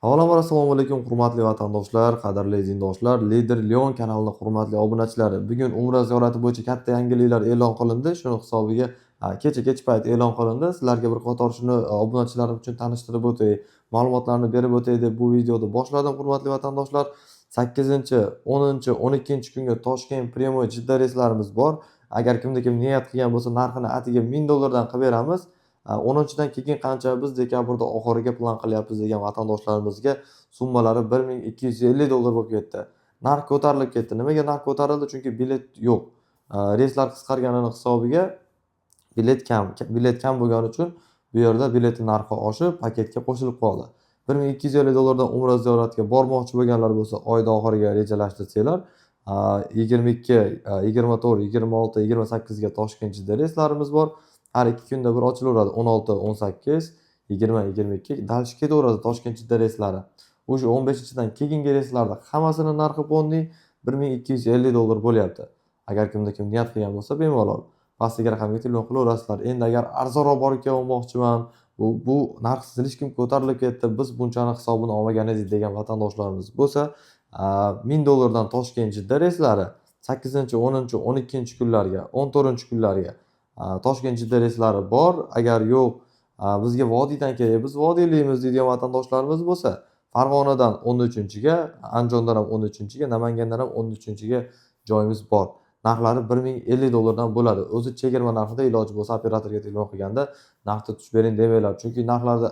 Avvalambor assalomu alaykum hurmatli vatandoshlar, qadrli dindoshlar, Lider Leon kanalining hurmatli obunachilari. Bugun Umra ziyorati bo'yicha katta yangiliklar e'lon qilindi. Shuni hisobiga kecha payt e'lon qilindi. Sizlarga bir qator shuni obunachilarim uchun tanishtirib o'tay, ma'lumotlarni berib o'tay deb bu videoni boshladim hurmatli vatandoshlar. 8, 10, 12 kunga Toshkent, Primoy, Jidda reyslarimiz bor. Agar kim niyat qilgan bo'lsa, narxini atiga $1000 dan qilib beramiz. 10-dan keyin qancha biz dekabrda oxiriga plan qilyapmiz degan vatandoshlarimizga summalari $1250 bo'lib ketdi. Narx ko'tarilib ketdi. Nimaga narx ko'tarildi? Chunki bilet yo'q. Reyslar qisqarganini hisobiga bilet kam bo'lgani uchun bu yerda biletning narxi oshib, paketga qo'shilib qoldi. $1250 dan Umra ziyoratiga bormoqchi bo'lganlar bo'lsa, oyda oxiriga rejalashtirsanglar, 22, 24, 26, 28 ga Toshkent Jidda reyslarimiz bor. Har 2 kunda bir ochilaveradi. 16, 18, 20, 22 dalshi ketaveradi Toshkent Jidda reyslari. O'sha 15-dan keyingi reyslarda hammasining narxi fondiy $1250 bo'lyapti. Agar kim niyat qilgan bo'lsa, bemalol pastdagi raqamga telefon qilaverasizlar. Endi agar arzonroq borib kelmoqchiman, bu narx silishkim ko'tarilib ketdi, biz bunchani hisobini olmagan edik degan vatandoshlarimiz bo'lsa, $1000 dan Toshkent Jidda reyslari 8, 10, 12 kunlarga, 14 kunlarga Toshkent Jidda reyslari bor. Agar yo'q, bizga vodiydan kerak, biz vodiylikmiz deydigan vatandoshlarimiz bo'lsa, Farg'onadan 13-ga, Andijondan ham 13-ga, Namangandan ham 13-ga joyimiz bor. Narxlari $1050 dan bo'ladi. O'zi chegirma narxida iloji bo'lsa operatorga telefon qilganda narxni tutib bering demanglar. Chunki narxlarda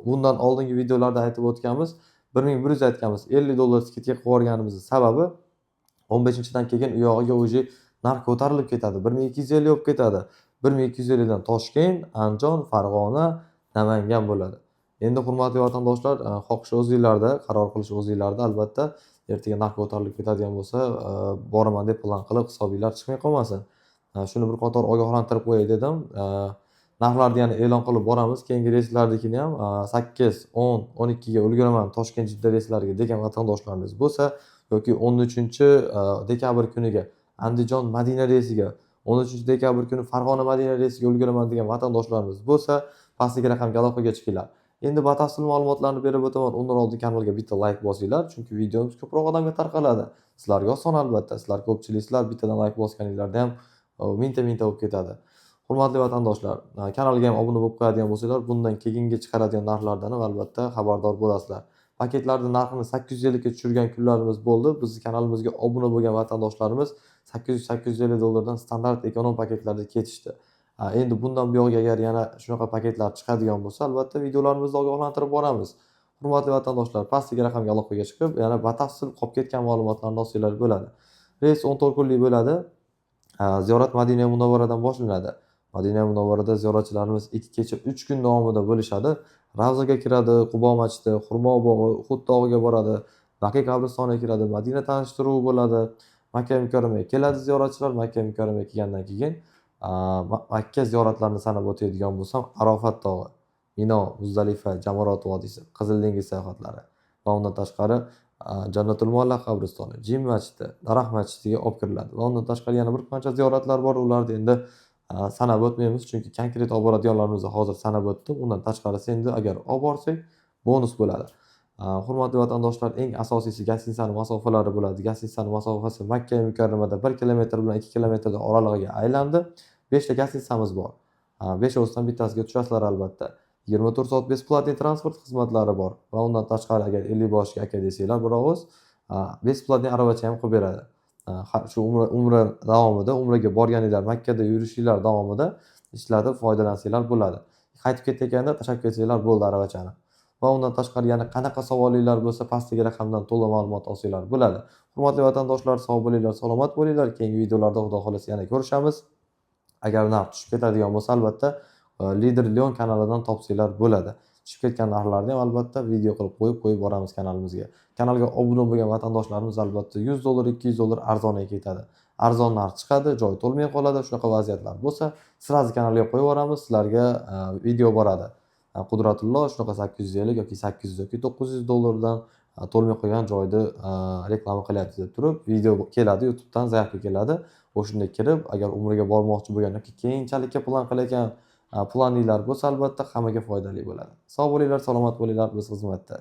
bundan oldingi videolarda aytib o'tganmiz, 1100 aytganmiz. $50 skidka qilib yuborganimizning sababi 15-dan keyin u yog'iga o'zi narx ko'tarilib ketadi. 1250 bo'lib ketadi. 1250 dan Toshkent, Andijon, Farg'ona, Namangan bo'ladi. Endi hurmatli vatandoshlar, xohish o'zingizlarda, qaror qilish o'zingizlarda. Albatta, ertaga narx ko'tarilib ketadigan bo'lsa, boraman deb plan qilib hisobinglar chiqmay qolmasin. Shuni bir qator ogohlantirib qo'yay dedim. Narxlarni yana e'lon qilib boramiz. Keyingi reyslarnikini ham 8, 10, 12 ga ulguraman Toshkent Jidda reyslariga degan vatandoshlarimiz bo'lsa, yoki 13-dekabr kuniga Andijon Madina reysiga, 13-dekabr kuni Farg'ona Madina reysiga ulguraman degan vatandoshlarimiz bo'lsa, pastdagi raqamga aloqaga chiqinglar. Endi batafsil ma'lumotlarni berib o'taman. Undan oldin kanalga bitta like bosinglar, chunki videomiz ko'proq odamga tarqaladi. Sizlarga oson albatta. Sizlar ko'pchiliklar bittadan like bosganinglarda ham minta bo'lib ketadi. Hurmatli vatandoshlar, kanalga ham obuna bo'lib qo'yadigan bo'lsanglar, bundan keyingi chiqaradigan narxlardan ham albatta xabardor bo'lasizlar. Paketlarning narxini 850 ga tushirgan kunlarimiz bo'ldi. Bizning kanalimizga obuna bo'lgan vatandoshlarimiz $850 dan standart ekonom paketlarda ketishdi. Endi bundan buyog'iga agar yana shunaqa paketlar chiqadigan bo'lsa, albatta videolarimizda ogohlantirib boramiz. Hurmatli vatandoshlar, pastdagi raqamga aloqaga chiqib, yana batafsil qolib ketgan ma'lumotlarni olsanglar bo'ladi. Reys 14 kunlik bo'ladi. Ziyorat Madina Munavvaradan boshlanadi. Madina Munavvarada ziyoratchilarimiz 2 kecha 3 kun davomida bo'lishadi. Ravzaga kiradi, Qubo masjidi, Xurmo bog'i, Uhud tog'iga boradi, Baqiy qabristoniga kiradi, Madina tanishtiruvi bo'ladi. Makka mukarramaga keladi ziyoratchilar. Makka mukarramaga kelgandan keyin Makka ziyoratlarini sanab o'tadigan bo'lsam, Arofat tog'i, Mino, Muzdalifa, Jamorot vodiysi, Qizil dengiz sayohatlari va undan tashqari Jannatul Mualla qabristoni, Jim masjidi, Daraxt masjidiga olib kiriladi. Va undan tashqari yana bir qancha ziyoratlar bor. Ularni endi sanab o'tmaymiz, chunki konkret olib boradiganlarimizni hozir sanab o'tdim. Undan tashqarisi endi agar olib borsak, bonus bo'ladi. Hurmatli vatandoshlar, eng asosiysi gastinisaning masofalari bo'ladi. Gastinisaning masofasi Makka mukarramada 1 kilometr bilan 2 kilometrda oralig'iga aylandi. 5 ta gastinisamiz bor. 5-ovsidan bittasiga tushasizlar albatta. 24 soat besplatniy transport xizmatlari bor va undan tashqari agar 50 boshga aka desanglar, bir og'iz besplatniy aravacha ham qilib beradi. Shu umra davomida, umraga borganinglar, Makkada yurishinglar davomida ishlatib foydalansanglar bo'ladi. Qaytib ketayotganda tashlab ketsanglar bo'ldi aravachani. Va undan tashqari yana qanaqa savolinglar bo'lsa, pastdagi raqamdan to'liq ma'lumot olsanglar bo'ladi. Hurmatli vatandoshlar, sog' bo'linglar, salomat bo'linglar. Keyingi videolarda Xudo xolasa yana ko'rishamiz. Agar narx tushib ketadigan bo'lsa, albatta Lider Leon kanalidan topsanglar bo'ladi. Tushib ketgan narxlarni ham albatta video qilib qo'yib boramiz kanalimizga. Kanalga obuna bo'lgan vatandoshlarimiz albatta $100, $200 arzonga ketadi. Arzon narx chiqadi, joy to'lmay qoladi. Shunaqa vaziyatlar bo'lsa, sirazi kanalga qo'yib yuboramiz, sizlarga video boradi. Qudratullo shunaqa 850 yoki 800 yoki $900 dan to'lmay qolgan joyni reklama qilyapti deb turib, video keladi, YouTubedan zaявка keladi. O'shunga kirib, agar umraga bormoqchi bo'lgan yoki keyinchalikka plan qilayotgan planinglar bo'lsa, albatta hammaga foydali bo'ladi. Sog' bo'linglar, salomat bo'linglar, biz xizmatda.